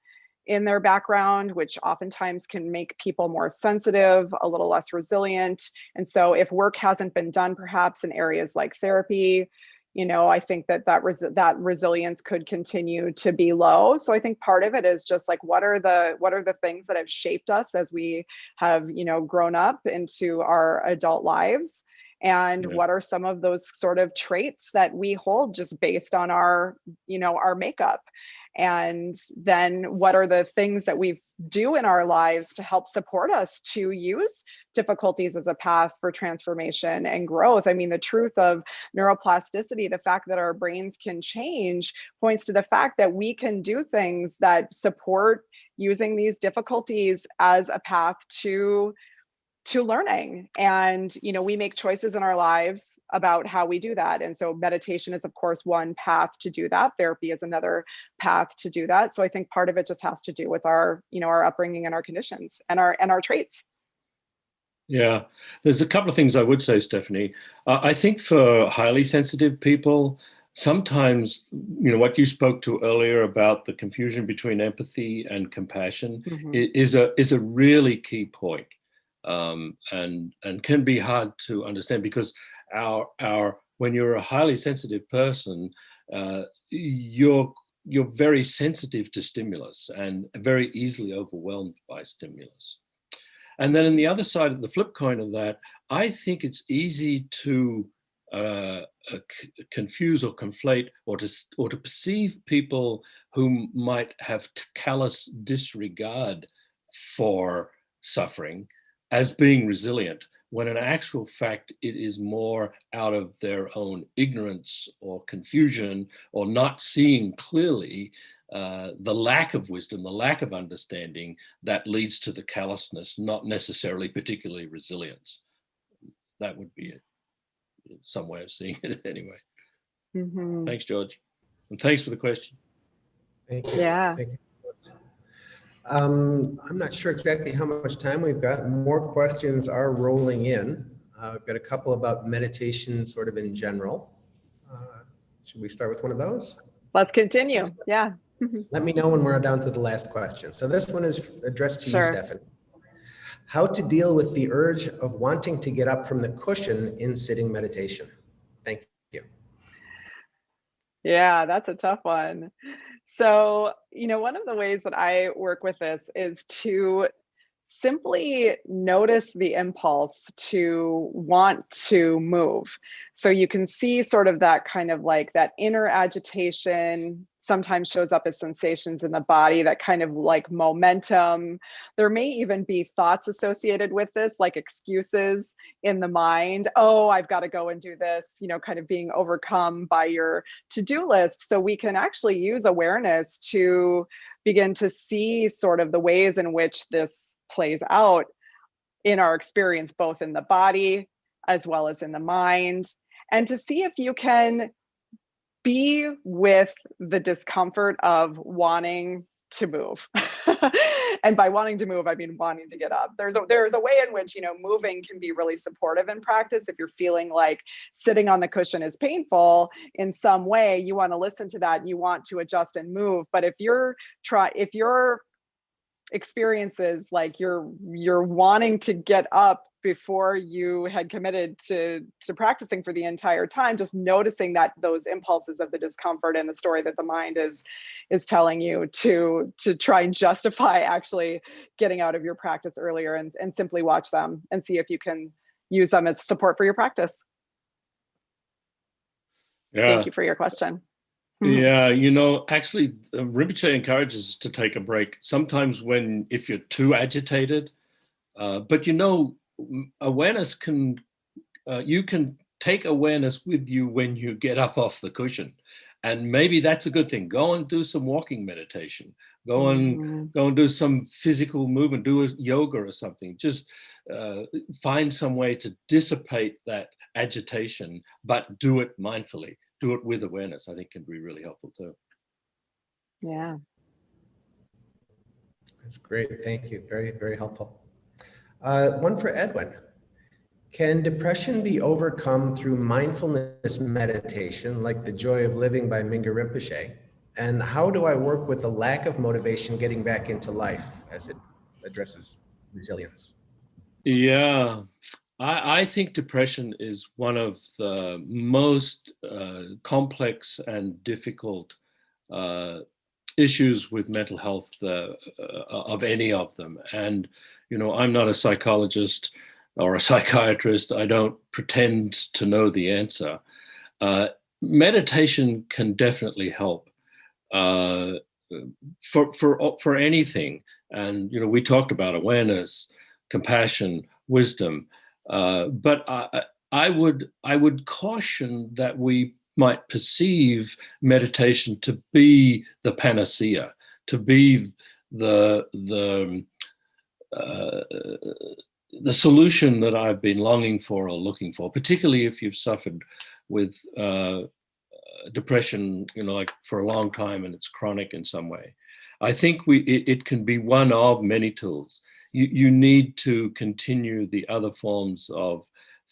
in their background, which oftentimes can make people more sensitive, a little less resilient. And so if work hasn't been done, perhaps in areas like therapy, you know, I think that resilience could continue to be low. So I think part of it is just like, what are the things that have shaped us as we have, you know, grown up into our adult lives? And what are some of those sort of traits that we hold just based on our, you know, our makeup? And then what are the things that we do in our lives to help support us to use difficulties as a path for transformation and growth? I mean, the truth of neuroplasticity, the fact that our brains can change, points to the fact that we can do things that support using these difficulties as a path to learning. And, you know, we make choices in our lives about how we do that. And so meditation is, of course, one path to do that. Therapy is another path to do that. So I think part of it just has to do with our, you know, our upbringing and our conditions and our traits. Yeah, there's a couple of things I would say, Stephanie. I think for highly sensitive people, sometimes, you know, what you spoke to earlier about the confusion between empathy and compassion is a really key point. And can be hard to understand because when you're a highly sensitive person, you're very sensitive to stimulus and very easily overwhelmed by stimulus. And then on the other side of the flip coin of that, I think it's easy to confuse or conflate or to perceive people who might have callous disregard for suffering as being resilient, when in actual fact, it is more out of their own ignorance or confusion or not seeing clearly the lack of wisdom, the lack of understanding that leads to the callousness, not necessarily particularly resilience. That would be some way of seeing it anyway. Thanks, George. And thanks for the question. Thank you. Yeah. Thank you. I'm not sure exactly how much time we've got. More questions are rolling in. I've got a couple about meditation sort of in general. Should we start with one of those? Let's continue. Yeah. Let me know when we're down to the last question. So this one is addressed to you, Stephanie. How to deal with the urge of wanting to get up from the cushion in sitting meditation? Thank you. Yeah, that's a tough one. So, you know, one of the ways that I work with this is to simply notice the impulse to want to move. So you can see sort of that kind of like that inner agitation sometimes shows up as sensations in the body, that kind of like momentum. There may even be thoughts associated with this, like excuses in the mind. Oh, I've got to go and do this, you know, kind of being overcome by your to-do list. So we can actually use awareness to begin to see sort of the ways in which this plays out in our experience, both in the body as well as in the mind, and to see if you can be with the discomfort of wanting to move. And by wanting to move, I mean wanting to get up. There's a way in which, moving can be really supportive in practice. If you're feeling like sitting on the cushion is painful in some way, you want to listen to that and you want to adjust and move. But if your experiences like you're wanting to get up before you had committed to practicing for the entire time, just noticing that those impulses of the discomfort and the story that the mind is telling you to try and justify actually getting out of your practice earlier, and simply watch them and see if you can use them as support for your practice. Yeah. Thank you for your question. Yeah, actually, Rinpoche encourages us to take a break. Sometimes if you're too agitated, but awareness you can take awareness with you when you get up off the cushion, and maybe that's a good thing. Go and do some walking meditation. Go and do some physical movement. Do a yoga or something. Just find some way to dissipate that agitation, but do it mindfully. Do it with awareness. I think can be really helpful too. Yeah. That's great. Thank you. Very, very helpful. One for Edwin. Can depression be overcome through mindfulness meditation, like The Joy of Living by Mingyur Rinpoche? And how do I work with the lack of motivation getting back into life as it addresses resilience? Yeah, I think depression is one of the most complex and difficult issues with mental health of any of them. And, I'm not a psychologist or a psychiatrist. I don't pretend to know the answer. Meditation can definitely help for anything. And, we talked about awareness, compassion, wisdom. But I would caution that we might perceive meditation to be the panacea, to be the solution that I've been longing for or looking for, particularly if you've suffered with depression, like for a long time and it's chronic in some way. I think it can be one of many tools. You need to continue the other forms of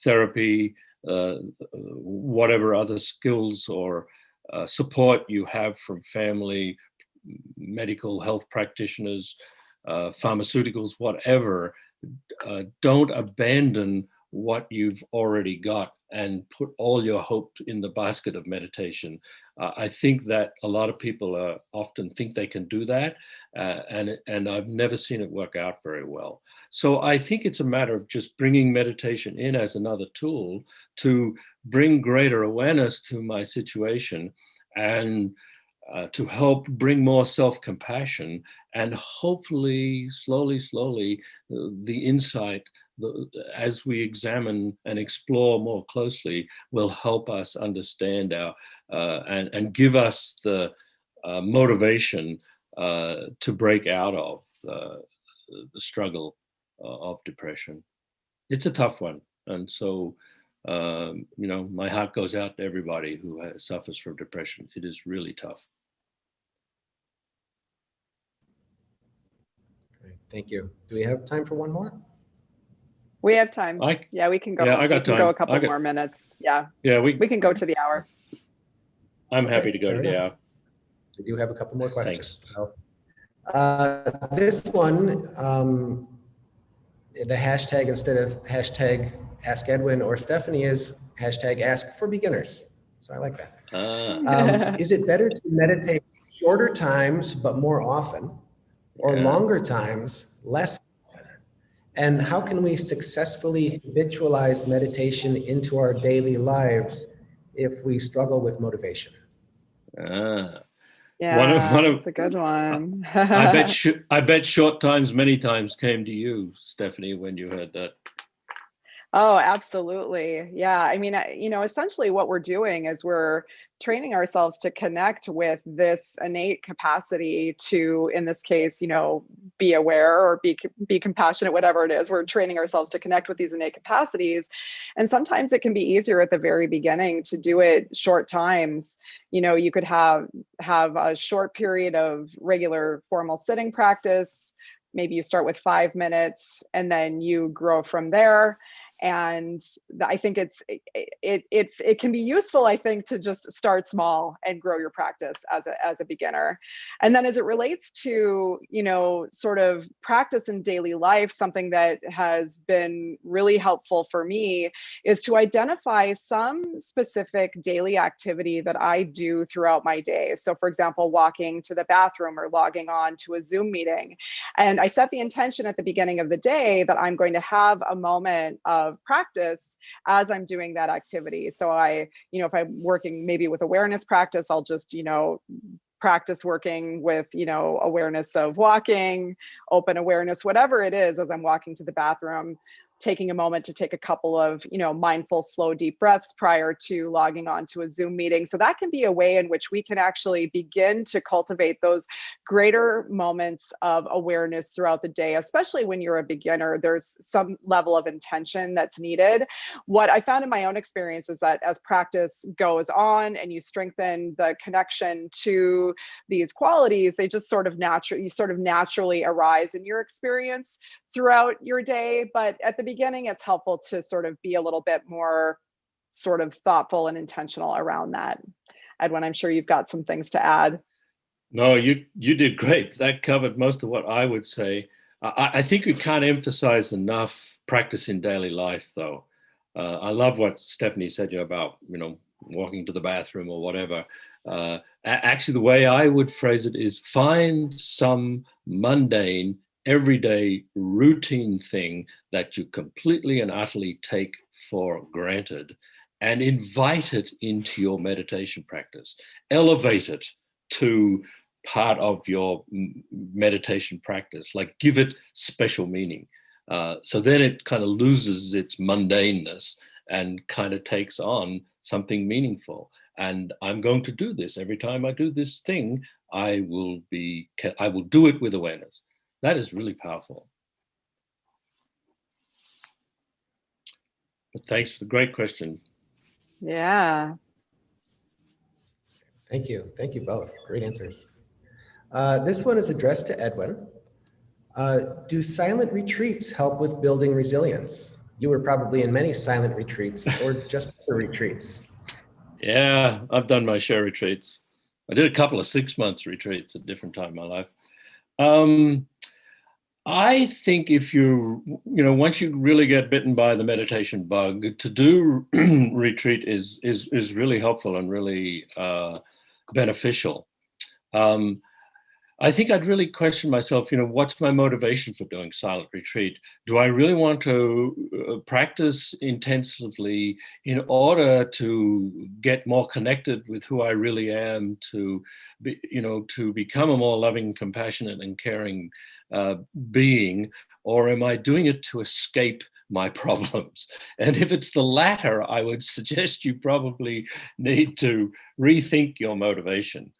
therapy, whatever other skills or support you have from family, medical health practitioners, pharmaceuticals, whatever. Don't abandon what you've already got and put all your hope in the basket of meditation. I think that a lot of people often think they can do that, and I've never seen it work out very well. So I think it's a matter of just bringing meditation in as another tool to bring greater awareness to my situation, and to help bring more self-compassion, and hopefully, slowly, the insight, as we examine and explore more closely, will help us understand our and give us the motivation to break out of the struggle of depression. It's a tough one, and so my heart goes out to everybody who suffers from depression. It is really tough. Great. Thank you. Do we have time for one more? We have time. Yeah, we can go. Yeah, I got time. Go a couple more minutes. Yeah. Yeah, we can go to the hour. I'm happy to go to the hour. We do have a couple more questions. Thanks. So, this one, the hashtag instead of hashtag Ask Edwin or Stephanie is hashtag Ask for Beginners. So I like that. Is it better to meditate shorter times but more often, or longer times less often? And how can we successfully habitualize meditation into our daily lives if we struggle with motivation? Yeah, that's a good one. I bet short times many times came to you, Stephanie, when you heard that. Oh, absolutely. Yeah. I mean, essentially what we're doing is we're training ourselves to connect with this innate capacity to, in this case, be aware or be compassionate, whatever it is. We're training ourselves to connect with these innate capacities. And sometimes it can be easier at the very beginning to do it short times. You could have a short period of regular formal sitting practice. Maybe you start with 5 minutes and then you grow from there. And I think it can be useful, I think, to just start small and grow your practice as a beginner. And then as it relates to, sort of practice in daily life, something that has been really helpful for me is to identify some specific daily activity that I do throughout my day. So for example, walking to the bathroom or logging on to a Zoom meeting. And I set the intention at the beginning of the day that I'm going to have a moment of practice as I'm doing that activity. So if I'm working maybe with awareness practice, I'll just, practice working with, awareness of walking, open awareness, whatever it is, as I'm walking to the bathroom, taking a moment to take a couple of, mindful, slow, deep breaths prior to logging on to a Zoom meeting. So that can be a way in which we can actually begin to cultivate those greater moments of awareness throughout the day, especially when you're a beginner. There's some level of intention that's needed. What I found in my own experience is that as practice goes on and you strengthen the connection to these qualities, they just sort of naturally arise in your experience throughout your day. But at the beginning, it's helpful to sort of be a little bit more sort of thoughtful and intentional around that. Edwin, I'm sure you've got some things to add. No, you did great. That covered most of what I would say. I think we can't emphasize enough practice in daily life, though. I love what Stephanie said about, walking to the bathroom or whatever. Actually, the way I would phrase it is find some mundane, everyday, routine thing that you completely and utterly take for granted and invite it into your meditation practice. Elevate it to part of your meditation practice, like give it special meaning. So then it kind of loses its mundaneness and kind of takes on something meaningful. And I'm going to do this. Every time I do this thing, I will do it with awareness. That is really powerful. But thanks for the great question. Yeah. Thank you. Thank you both. Great answers. This one is addressed to Edwin. Do silent retreats help with building resilience? You were probably in many silent retreats or just the retreats. Yeah, I've done my share retreats. I did a couple of 6 months retreats at different time in my life. I think if once you really get bitten by the meditation bug, to do retreat is really helpful and really beneficial. I think I'd really question myself, what's my motivation for doing silent retreat? Do I really want to practice intensively in order to get more connected with who I really am, to become a more loving, compassionate, and caring being, or am I doing it to escape my problems? And if it's the latter, I would suggest you probably need to rethink your motivation.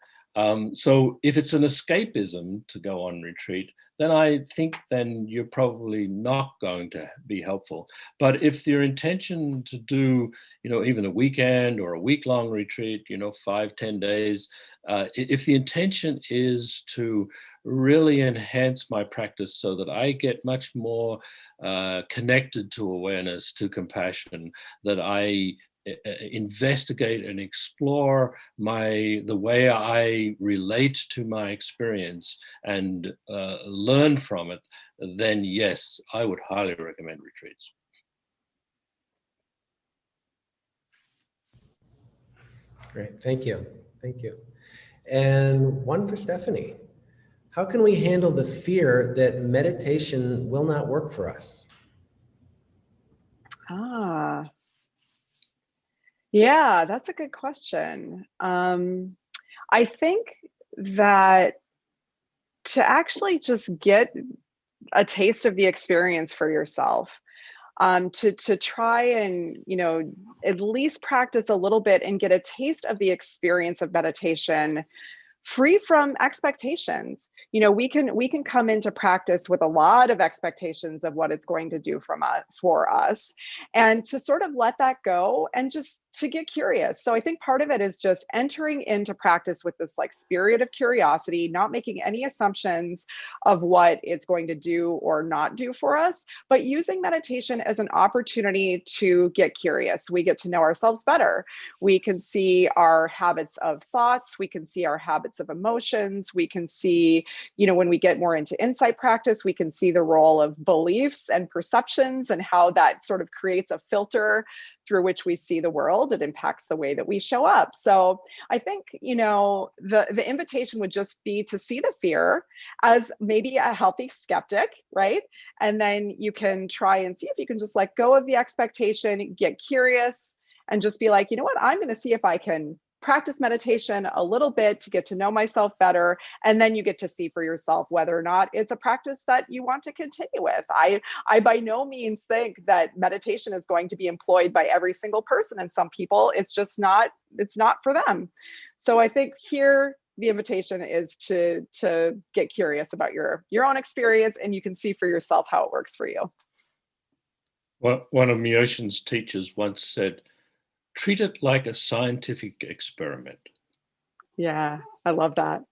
So if it's an escapism to go on retreat, then I think you're probably not going to be helpful. But if your intention to do, even a weekend or a week-long retreat, 5-10 days, if the intention is to really enhance my practice so that I get much more connected to awareness, to compassion, that I investigate and explore the way I relate to my experience and learn from it, then yes, I would highly recommend retreats. Great, thank you. Thank you. And one for Stephanie. How can we handle the fear that meditation will not work for us? Yeah, that's a good question. I think that to actually just get a taste of the experience for yourself, to try and, at least practice a little bit and get a taste of the experience of meditation free from expectations. We can come into practice with a lot of expectations of what it's going to do for us, and to sort of let that go and just to get curious. So I think part of it is just entering into practice with this like spirit of curiosity, not making any assumptions of what it's going to do or not do for us, but using meditation as an opportunity to get curious. We get to know ourselves better. We can see our habits of thoughts. We can see our habits of emotions. We can see, when we get more into insight practice, we can see the role of beliefs and perceptions and how that sort of creates a filter through which we see the world. It impacts the way that we show up. So I think, the invitation would just be to see the fear as maybe a healthy skeptic, right? And then you can try and see if you can just let go of the expectation, get curious, and just be like, you know what, I'm going to see if I can practice meditation a little bit to get to know myself better. And then you get to see for yourself whether or not it's a practice that you want to continue with. I by no means think that meditation is going to be employed by every single person. And some people, it's not for them. So I think here, the invitation is to get curious about your own experience, and you can see for yourself how it works for you. Well, one of Mioshin's teachers once said, treat it like a scientific experiment. Yeah, I love that.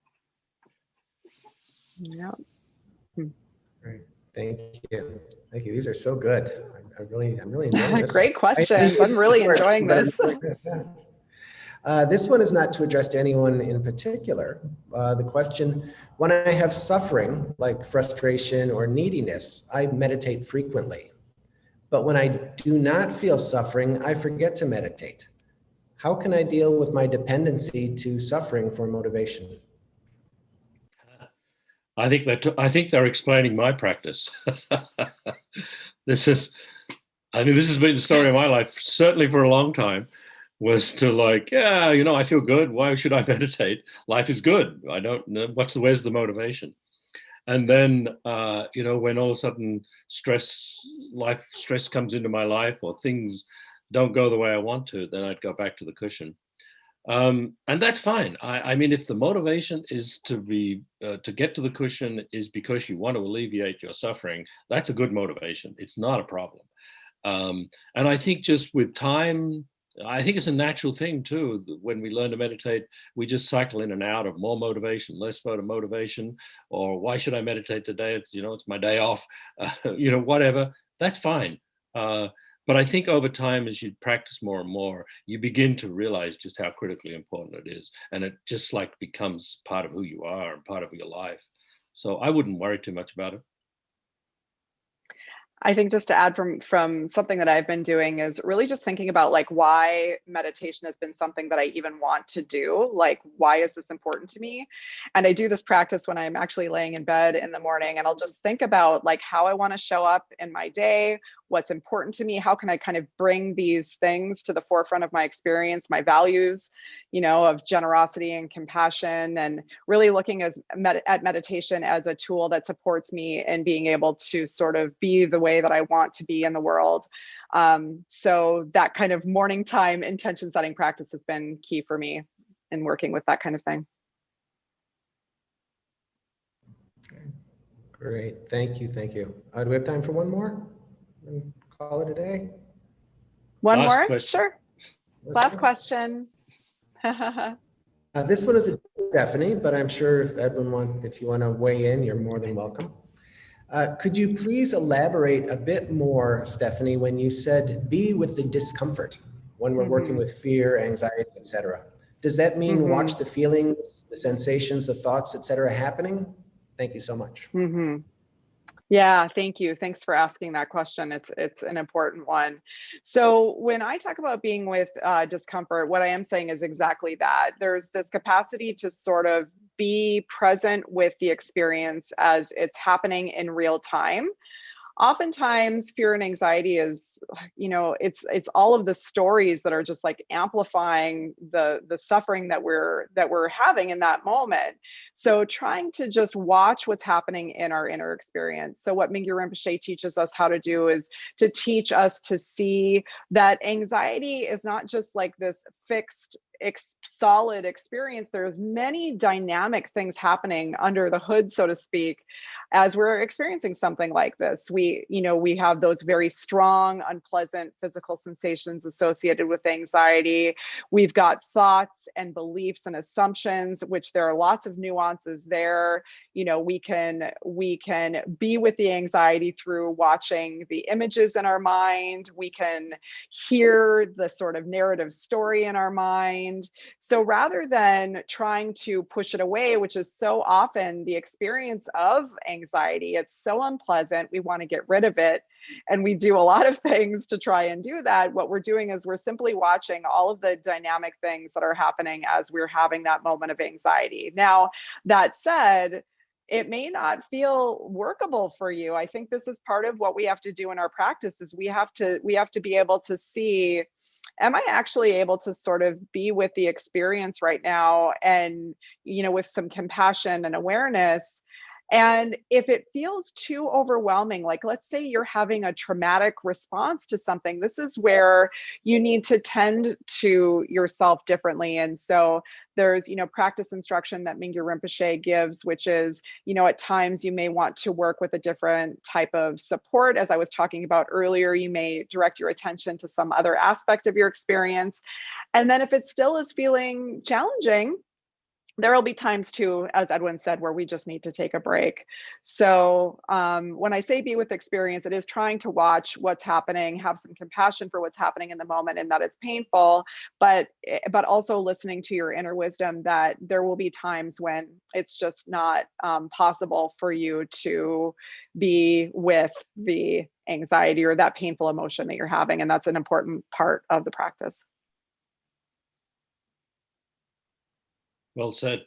Yeah. Great. Thank you. Thank you. These are so good. I'm really enjoying this. Great questions. I'm really enjoying this. This one is not to address to anyone in particular. The question, when I have suffering like frustration or neediness, I meditate frequently. But when I do not feel suffering, I forget to meditate. How can I deal with my dependency to suffering for motivation? I think they're explaining my practice. This has been the story of my life, certainly for a long time, was to like, I feel good. Why should I meditate? Life is good. I don't know. Where's the motivation? And then, when all of a sudden stress comes into my life, or things don't go the way I want to, then I'd go back to the cushion. And that's fine. I mean, if the motivation is to get to the cushion is because you want to alleviate your suffering, that's a good motivation. It's not a problem. And I think just with time, I think it's a natural thing too. When we learn to meditate, we just cycle in and out of more motivation, less motivation, or why should I meditate today? It's my day off, whatever. That's fine. But I think over time, as you practice more and more, you begin to realize just how critically important it is. And it just like becomes part of who you are and part of your life. So I wouldn't worry too much about it. I think just to add from something that I've been doing is really just thinking about like why meditation has been something that I even want to do. Like, why is this important to me? And I do this practice when I'm actually laying in bed in the morning, and I'll just think about like how I want to show up in my day, what's important to me, how can I kind of bring these things to the forefront of my experience, my values, of generosity and compassion, and really looking at meditation as a tool that supports me in being able to sort of be the way that I want to be in the world. So that kind of morning time intention setting practice has been key for me in working with that kind of thing. Great, thank you. Do we have time for one more? And call it a day? One Last more? question. Sure. Last question. This one is a Stephanie, but I'm sure if you want to weigh in, you're more than welcome. Could you please elaborate a bit more, Stephanie, when you said be with the discomfort when we're working with fear, anxiety, etc.? Does that mean watch the feelings, the sensations, the thoughts, etc. happening? Thank you so much. Yeah, thank you. Thanks for asking that question. It's an important one. So when I talk about being with discomfort, what I am saying is exactly that. There's this capacity to sort of be present with the experience as it's happening in real time. oftentimes fear and anxiety is, it's all of the stories that are just like amplifying the suffering that we're having in that moment. So trying to just watch what's happening in our inner experience. So what Mingyur Rinpoche teaches us how to do is to teach us to see that anxiety is not just like this fixed solid experience. There's many dynamic things happening under the hood, so to speak, as we're experiencing something like this. We have those very strong, unpleasant physical sensations associated with anxiety. We've got thoughts and beliefs and assumptions, which there are lots of nuances there. We can be with the anxiety through watching the images in our mind. We can hear the sort of narrative story in our mind. So rather than trying to push it away, which is so often the experience of anxiety, it's so unpleasant, we want to get rid of it. And we do a lot of things to try and do that. What we're doing is we're simply watching all of the dynamic things that are happening as we're having that moment of anxiety. Now, that said, it may not feel workable for you. I think this is part of what we have to do in our practice is we have to be able to see, am I actually able to sort of be with the experience right now and, with some compassion and awareness? And if it feels too overwhelming, like let's say you're having a traumatic response to something, this is where you need to tend to yourself differently. And so there's, practice instruction that Mingyur Rinpoche gives, which is, at times you may want to work with a different type of support. As I was talking about earlier, you may direct your attention to some other aspect of your experience. And then if it still is feeling challenging, there will be times too, as Edwin said, where we just need to take a break. So when I say be with experience, it is trying to watch what's happening, have some compassion for what's happening in the moment and that it's painful, but also listening to your inner wisdom that there will be times when it's just not possible for you to be with the anxiety or that painful emotion that you're having. And that's an important part of the practice. Well said.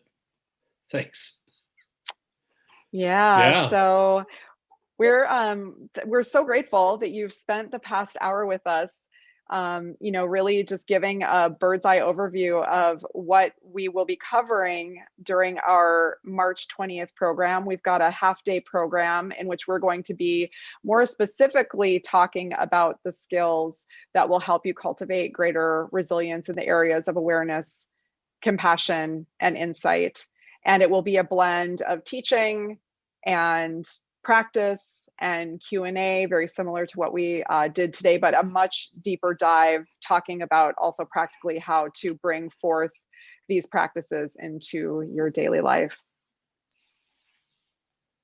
Thanks. Yeah. So we're so grateful that you've spent the past hour with us, really just giving a bird's eye overview of what we will be covering during our March 20th program. We've got a half-day program in which we're going to be more specifically talking about the skills that will help you cultivate greater resilience in the areas of awareness, compassion, and insight. And it will be a blend of teaching and practice and Q&A, very similar to what we did today, but a much deeper dive talking about also practically how to bring forth these practices into your daily life.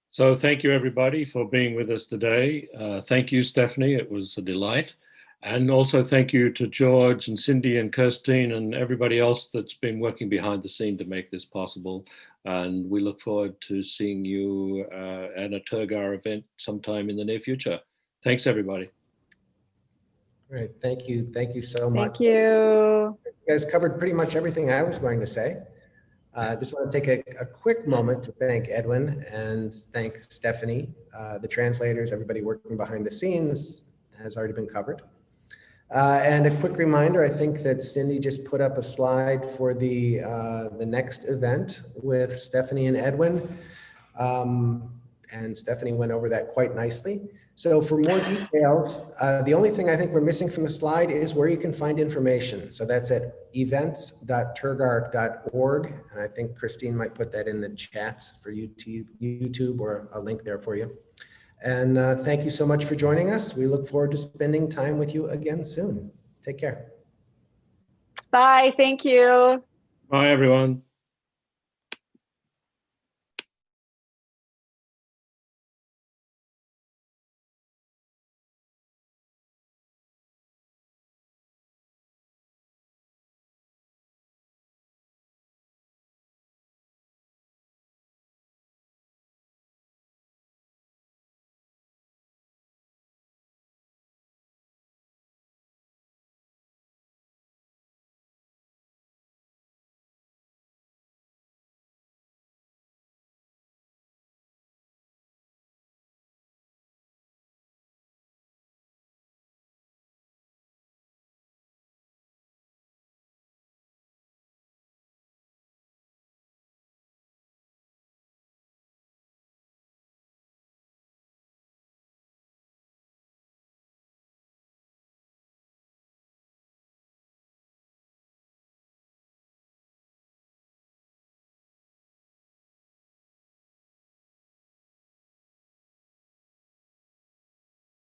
So thank you everybody for being with us today. Thank you, Stephanie. It was a delight. And also thank you to George and Cindy and Kirstine and everybody else that's been working behind the scene to make this possible. And we look forward to seeing you at a Tergar event sometime in the near future. Thanks, everybody. Great. Thank you. Thank you so much. Thank you. You guys covered pretty much everything I was going to say. I just want to take a quick moment to thank Edwin and thank Stephanie, the translators, everybody working behind the scenes has already been covered. And a quick reminder, I think that Cindy just put up a slide for the next event with Stephanie and Edwin. And Stephanie went over that quite nicely. So for more details, the only thing I think we're missing from the slide is where you can find information. So that's at events.tergar.org. And I think Christine might put that in the chats for YouTube or a link there for you. And thank you so much for joining us. We look forward to spending time with you again soon. Take care. Bye. Thank you. Bye, everyone.